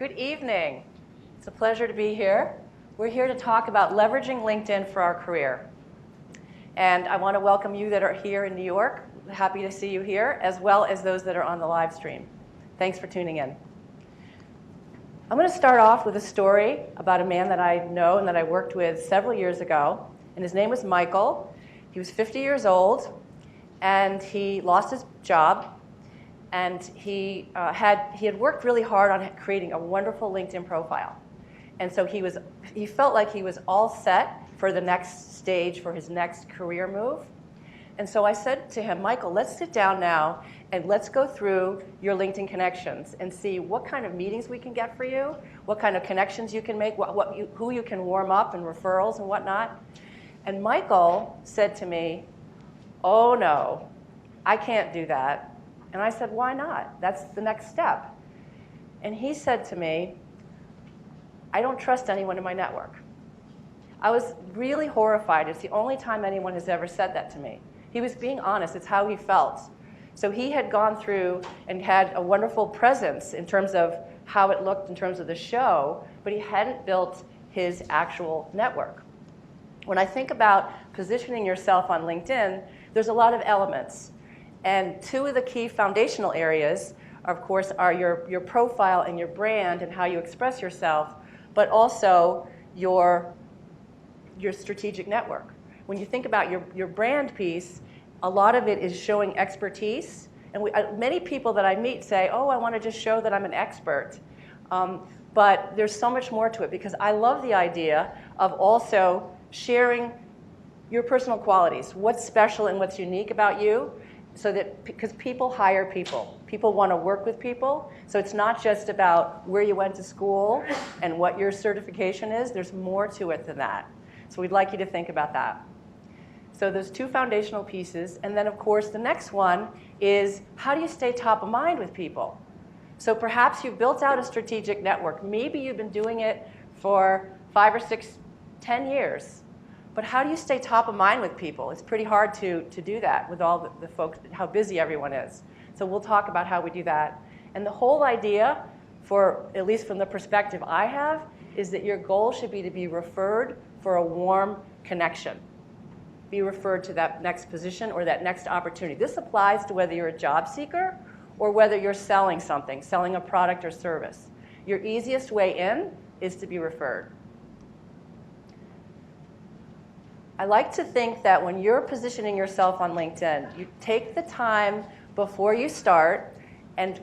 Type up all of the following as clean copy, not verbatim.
Good evening. It's a pleasure to be here. We're here to talk about leveraging LinkedIn for our career. And I want to welcome you that are here in New York. Happy to see you here, as well as those that are on the live stream. Thanks for tuning in. I'm going to start off with a story about a man that I know and that I worked with several years ago. And his name was Michael. He was 50 years old, and he lost his job. And he had worked really hard on creating a wonderful LinkedIn profile. And so he felt like he was all set for the next stage, for his next career move. And so I said to him, Michael, let's sit down now and let's go through your LinkedIn connections and see what kind of meetings we can get for you, what kind of connections you can make, who you can warm up and referrals and whatnot. And Michael said to me, oh no, I can't do that. And I said, why not? That's the next step. And he said to me, I don't trust anyone in my network. I was really horrified. It's the only time anyone has ever said that to me. He was being honest. It's how he felt. So he had gone through and had a wonderful presence in terms of how it looked in terms of the show, but he hadn't built his actual network. When I think about positioning yourself on LinkedIn, there's a lot of elements. And two of the key foundational areas, of course, are your profile and your brand and how you express yourself, but also your strategic network. When you think about your brand piece, a lot of it is showing expertise. And many people that I meet say, oh, I want to just show that I'm an expert. But there's so much more to it, because I love the idea of also sharing your personal qualities, what's special and what's unique about you. So that, because people hire people. People want to work with people. So it's not just about where you went to school and what your certification is. There's more to it than that. So we'd like you to think about that. So those two foundational pieces. And then, of course, the next one is, how do you stay top of mind with people? So perhaps you've built out a strategic network. Maybe you've been doing it for 5 or 6, 10 years. But how do you stay top of mind with people? It's pretty hard to do that with all the folks, how busy everyone is. So we'll talk about how we do that. And the whole idea, for at least from the perspective I have, is that your goal should be to be referred for a warm connection. Be referred to that next position or that next opportunity. This applies to whether you're a job seeker or whether you're selling something, selling a product or service. Your easiest way in is to be referred. I like to think that when you're positioning yourself on LinkedIn, you take the time before you start and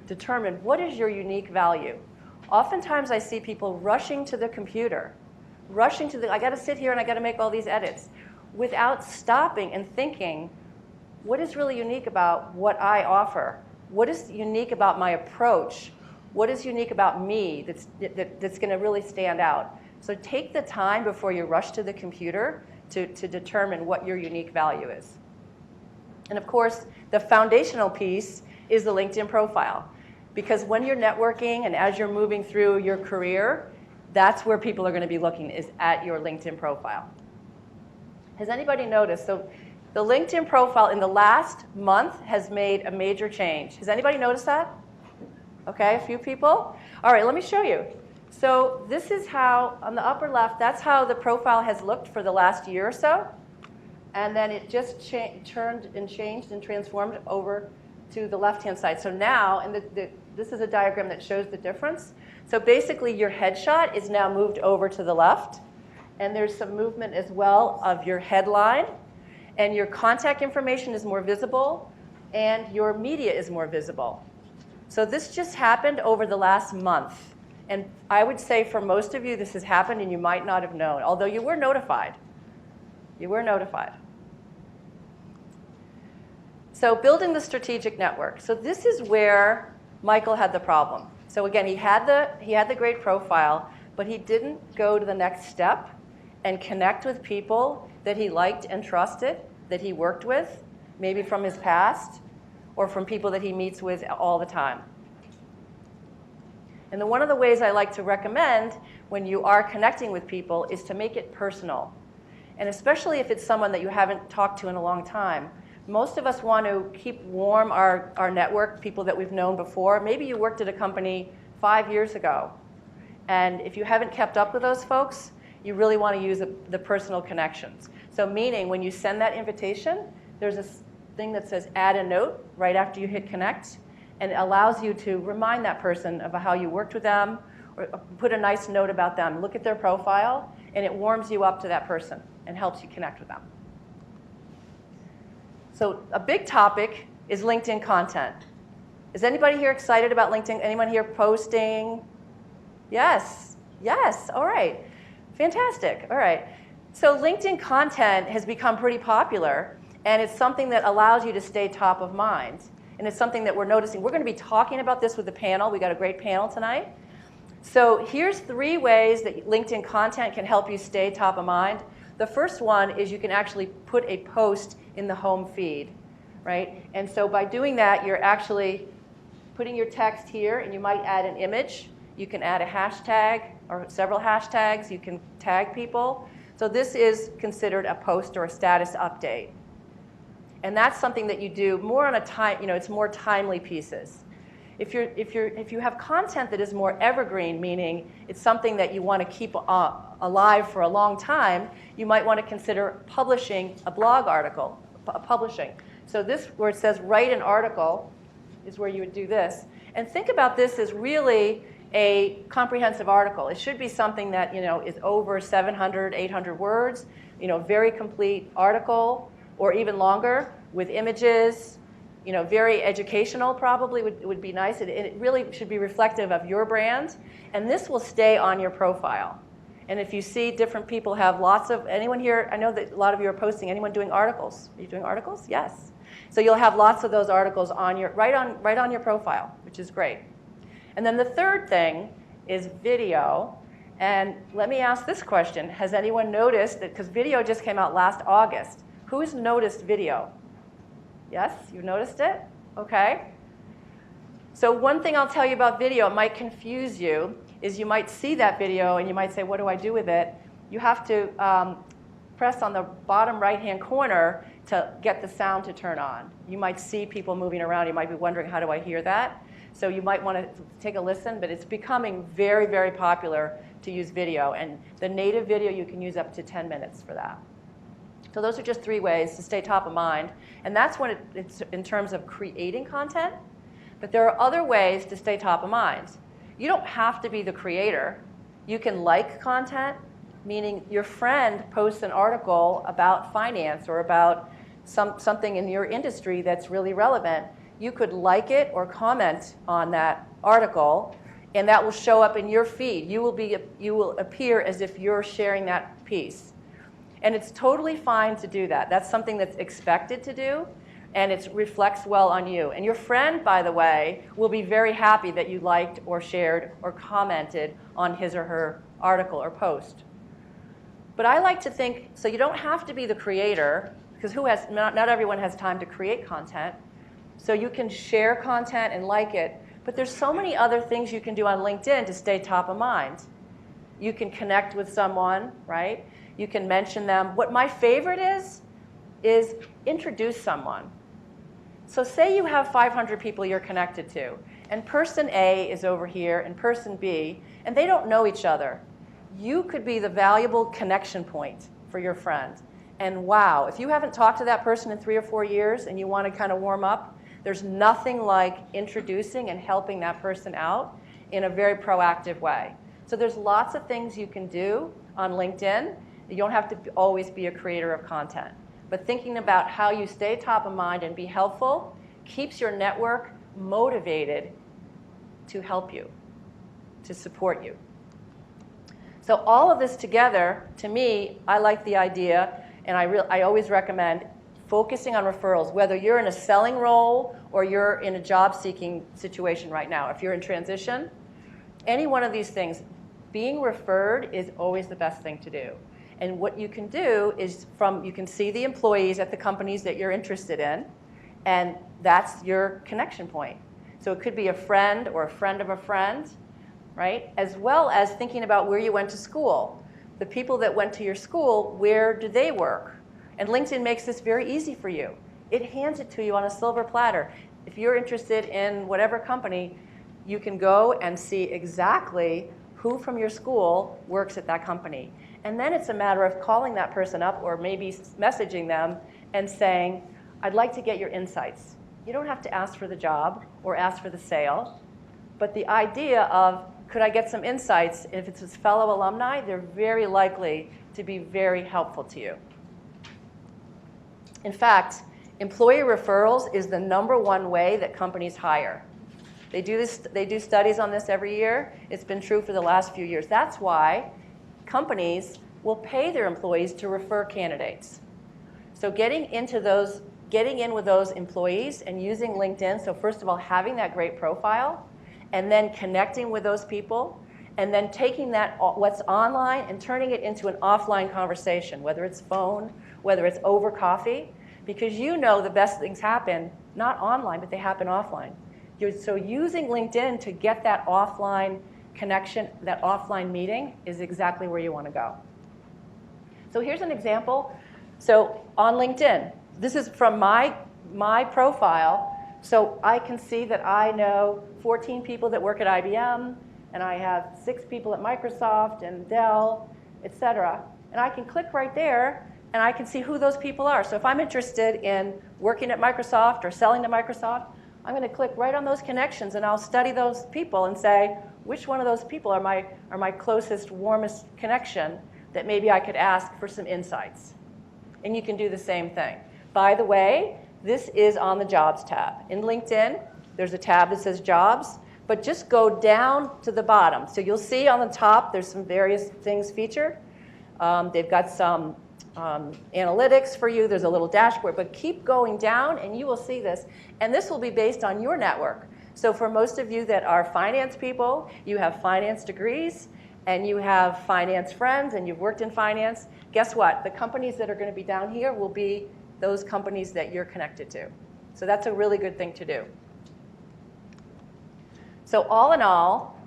determine what is your unique value. Oftentimes I see people rushing to the computer, I got to sit here and I got to make all these edits, without stopping and thinking, what is really unique about what I offer? What is unique about my approach? What is unique about me that's going to really stand out? So take the time before you rush to the computer to determine what your unique value is. And of course, the foundational piece is the LinkedIn profile. Because when you're networking and as you're moving through your career, that's where people are going to be looking, is at your LinkedIn profile. Has anybody noticed? So the LinkedIn profile in the last month has made a major change. Has anybody noticed that? Okay, a few people? All right, let me show you. So this is how, on the upper left, that's how the profile has looked for the last year or so. And then it just turned and changed and transformed over to the left-hand side. So now, and this is a diagram that shows the difference. So basically, your headshot is now moved over to the left. And there's some movement as well of your headline. And your contact information is more visible. And your media is more visible. So this just happened over the last month. And I would say for most of you, this has happened and you might not have known, although you were notified. You were notified. So building the strategic network. So this is where Michael had the problem. So again, he had the great profile, but he didn't go to the next step and connect with people that he liked and trusted, that he worked with, maybe from his past, or from people that he meets with all the time. And one of the ways I like to recommend when you are connecting with people is to make it personal. And especially if it's someone that you haven't talked to in a long time. Most of us want to keep warm our network, people that we've known before. Maybe you worked at a company 5 years ago. And if you haven't kept up with those folks, you really want to use the personal connections. So meaning when you send that invitation, there's this thing that says add a note right after you hit connect, and it allows you to remind that person of how you worked with them, or put a nice note about them, look at their profile, and it warms you up to that person and helps you connect with them. So a big topic is LinkedIn content. Is anybody here excited about LinkedIn? Anyone here posting? Yes, yes, all right. Fantastic, all right. So LinkedIn content has become pretty popular, and it's something that allows you to stay top of mind. And it's something that we're noticing. We're going to be talking about this with the panel. We got a great panel tonight. So here's 3 ways that LinkedIn content can help you stay top of mind. The first one is you can actually put a post in the home feed, right? And so by doing that, you're actually putting your text here, and you might add an image. You can add a hashtag or several hashtags. You can tag people. So this is considered a post or a status update. And that's something that you do more on a time, it's more timely pieces. If you have content that is more evergreen, meaning it's something that you want to keep alive for a long time, you might want to consider publishing a blog article, publishing. So this, where it says write an article, is where you would do this. And think about this as really a comprehensive article. It should be something that is over 700, 800 words, very complete article, or even longer, with images, very educational probably would be nice. It really should be reflective of your brand, and this will stay on your profile. And if you see different people have lots of, anyone here, I know that a lot of you are posting, anyone doing articles? Are you doing articles? Yes. So you'll have lots of those articles on your, right on your profile, which is great. And then the third thing is video. And let me ask this question. Has anyone noticed that, because video just came out last August, who's noticed video? Yes, you noticed it? Okay. So one thing I'll tell you about video, it might confuse you, is you might see that video and you might say, what do I do with it? You have to press on the bottom right-hand corner to get the sound to turn on. You might see people moving around. You might be wondering, how do I hear that? So you might want to take a listen, but it's becoming very, very popular to use video. And the native video, you can use up to 10 minutes for that. So those are just 3 ways to stay top of mind. And that's when it's in terms of creating content. But there are other ways to stay top of mind. You don't have to be the creator. You can like content, meaning your friend posts an article about finance or about something in your industry that's really relevant. You could like it or comment on that article, and that will show up in your feed. You will appear as if you're sharing that piece. And it's totally fine to do that. That's something that's expected to do, and it reflects well on you. And your friend, by the way, will be very happy that you liked or shared or commented on his or her article or post. But I like to think, so you don't have to be the creator, because not everyone has time to create content. So you can share content and like it, but there's so many other things you can do on LinkedIn to stay top of mind. You can connect with someone, right? You can mention them. What my favorite is introduce someone. So say you have 500 people you're connected to, and person A is over here and person B, and they don't know each other. You could be the valuable connection point for your friend. And wow, if you haven't talked to that person in 3 or 4 years and you want to kind of warm up, there's nothing like introducing and helping that person out in a very proactive way. So there's lots of things you can do on LinkedIn. You don't have to always be a creator of content. But thinking about how you stay top of mind and be helpful keeps your network motivated to help you, to support you. So all of this together, to me, I like the idea, and I always recommend focusing on referrals, whether you're in a selling role or you're in a job-seeking situation right now. If you're in transition, any one of these things, being referred is always the best thing to do. And what you can do is you can see the employees at the companies that you're interested in, and that's your connection point. So it could be a friend or a friend of a friend, right? As well as thinking about where you went to school. The people that went to your school, where do they work? And LinkedIn makes this very easy for you. It hands it to you on a silver platter. If you're interested in whatever company, you can go and see exactly who from your school works at that company. And then it's a matter of calling that person up or maybe messaging them and saying, I'd like to get your insights. You don't have to ask for the job or ask for the sale, but the idea of, could I get some insights? If it's his fellow alumni, they're very likely to be very helpful to you. In fact, employee referrals is the #1 way that companies hire. They do studies on this every year. It's been true for the last few years. That's why companies will pay their employees to refer candidates. So getting in with those employees and using LinkedIn, so first of all, having that great profile, and then connecting with those people, and then taking that, what's online, and turning it into an offline conversation, whether it's phone, whether it's over coffee, because you know the best things happen, not online, but they happen offline. So using LinkedIn to get that offline connection, that offline meeting, is exactly where you want to go. So here's an example. So on LinkedIn, this is from my profile. So I can see that I know 14 people that work at IBM, and I have 6 people at Microsoft and Dell, et cetera. And I can click right there, and I can see who those people are. So if I'm interested in working at Microsoft or selling to Microsoft, I'm going to click right on those connections, and I'll study those people and say, which one of those people are my closest, warmest connection that maybe I could ask for some insights. And you can do the same thing. By the way, this is on the Jobs tab. In LinkedIn, there's a tab that says Jobs, but just go down to the bottom. So you'll see on the top, there's some various things featured. They've got some analytics for you. There's a little dashboard, but keep going down and you will see this. And this will be based on your network. So for most of you that are finance people, you have finance degrees, and you have finance friends, and you've worked in finance. Guess what? The companies that are going to be down here will be those companies that you're connected to. So that's a really good thing to do. So all in all,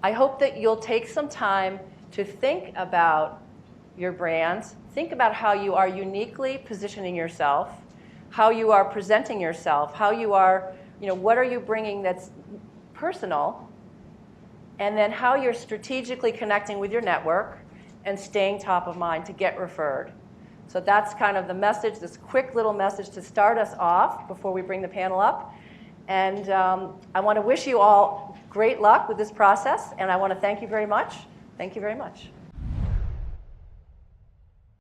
I hope that you'll take some time to think about your brands, think about how you are uniquely positioning yourself, how you are presenting yourself, how you are, what are you bringing that's personal, and then how you're strategically connecting with your network and staying top of mind to get referred. So that's kind of the message, this quick little message to start us off before we bring the panel up. And I want to wish you all great luck with this process, and I want to thank you very much. Thank you very much.